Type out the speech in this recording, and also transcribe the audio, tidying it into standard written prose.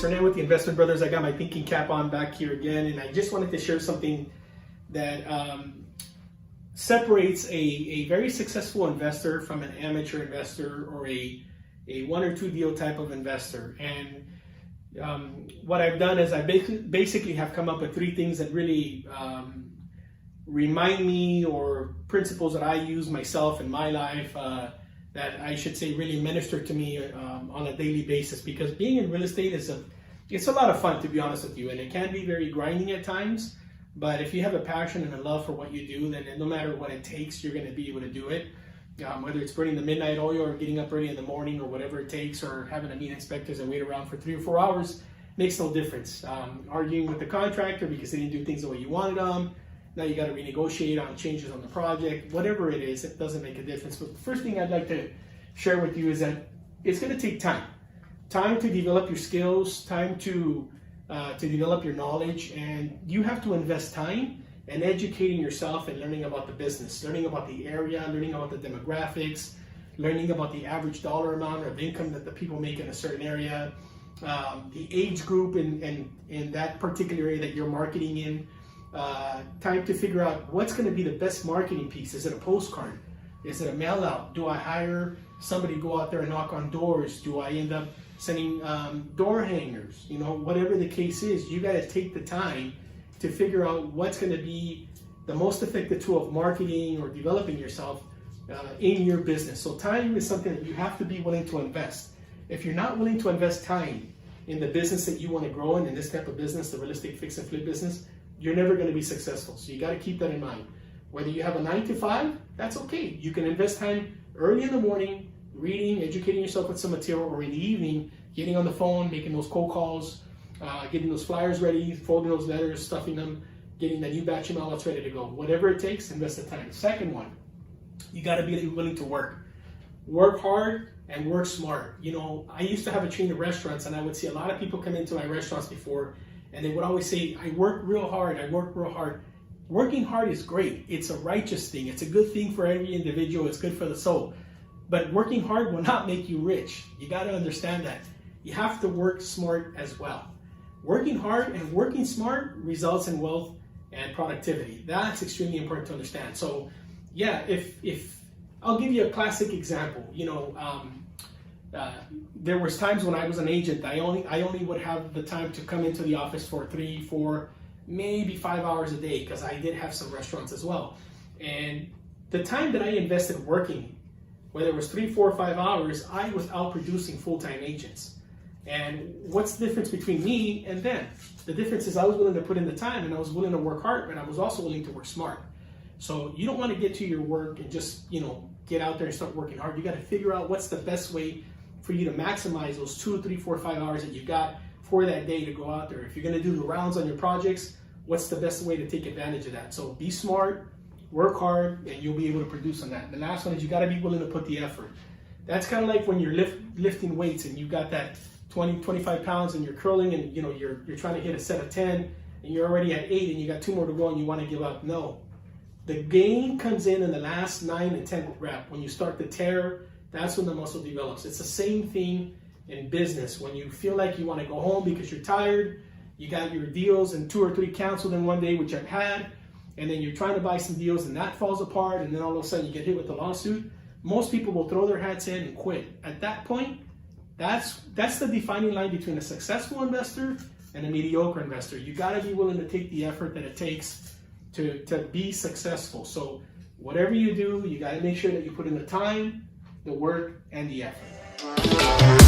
It's Rene with the Investment Brothers. I got my thinking cap on back here again, and I just wanted to share something that separates a very successful investor from an amateur investor or a one or two deal type of investor. And what I've done is I basically have come up with three things that really remind me, or principles that I use myself in my life that I should say really minister to me on a daily basis. Because being in real estate it's a lot of fun, to be honest with you, and it can be very grinding at times. But if you have a passion and a love for what you do, then no matter what it takes, you're going to be able to do it. Whether it's burning the midnight oil or getting up early in the morning or whatever it takes, or having to meet inspectors and wait around for 3 or 4 hours, makes no difference. Arguing with the contractor because they didn't do things the way you wanted them. Now you got to renegotiate on changes on the project. Whatever it is, it doesn't make a difference. But the first thing I'd like to share with you is that it's going to take time. Time to develop your skills, time to develop your knowledge, and you have to invest time in educating yourself and learning about the business, learning about the area, learning about the demographics, learning about the average dollar amount of income that the people make in a certain area, the age group in that particular area that you're marketing in. Time to figure out what's going to be the best marketing piece. Is it a postcard? Is it a mail out? Do I hire somebody to go out there and knock on doors? Do I end up sending door hangers? You know, whatever the case is, you got to take the time to figure out what's going to be the most effective tool of marketing or developing yourself in your business. So time is something that you have to be willing to invest. If you're not willing to invest time in the business that you want to grow in this type of business, the real estate fix and flip business, you're never going to be successful. So you got to keep that in mind. Whether you have a 9 to 5, that's okay. You can invest time early in the morning, reading, educating yourself with some material, or in the evening, getting on the phone, making those cold calls, getting those flyers ready, folding those letters, stuffing them, getting the new batch of mail that's ready to go. Whatever it takes, invest the time. Second one, you got to be willing to work. Work hard and work smart. You know, I used to have a chain of restaurants, and I would see a lot of people come into my restaurants before, and they would always say, I work real hard, I work real hard. Working hard is great. It's a righteous thing. It's a good thing for every individual. It's good for the soul. But working hard will not make you rich. You got to understand that. You have to work smart as well. Working hard and working smart results in wealth and productivity. That's extremely important to understand. So yeah, if I'll give you a classic example. You know, there was times when I was an agent, I only would have the time to come into the office for 3, 4, maybe 5 hours a day, because I did have some restaurants as well. And the time that I invested working, whether it was 3, 4, 5 hours, I was out producing full-time agents. And what's the difference between me and them? The difference is I was willing to put in the time, and I was willing to work hard, but I was also willing to work smart. So you don't want to get to your work and just, you know, get out there and start working hard. You got to figure out what's the best way for you to maximize those 2, 3, 4, 5 hours that you got for that day to go out there. If you're going to do the rounds on your projects, what's the best way to take advantage of that? So be smart, work hard, and you'll be able to produce on that. The last one is you got to be willing to put the effort. That's kind of like when you're lifting weights and you've got that 20, 25 pounds and you're curling, and you know you're trying to hit a set of 10 and you're already at 8 and you got 2 more to go and you want to give up. No. The gain comes in the last 9 and 10 rep. When you start to tear, that's when the muscle develops. It's the same thing in business. When you feel like you want to go home because you're tired, you got your deals and 2 or 3 canceled in one day, which I've had, and then you're trying to buy some deals and that falls apart, and then all of a sudden you get hit with the lawsuit. Most people will throw their hats in and quit. At that point, that's the defining line between a successful investor and a mediocre investor. You got to be willing to take the effort that it takes to be successful. So whatever you do, you got to make sure that you put in the time, the work, and the effort.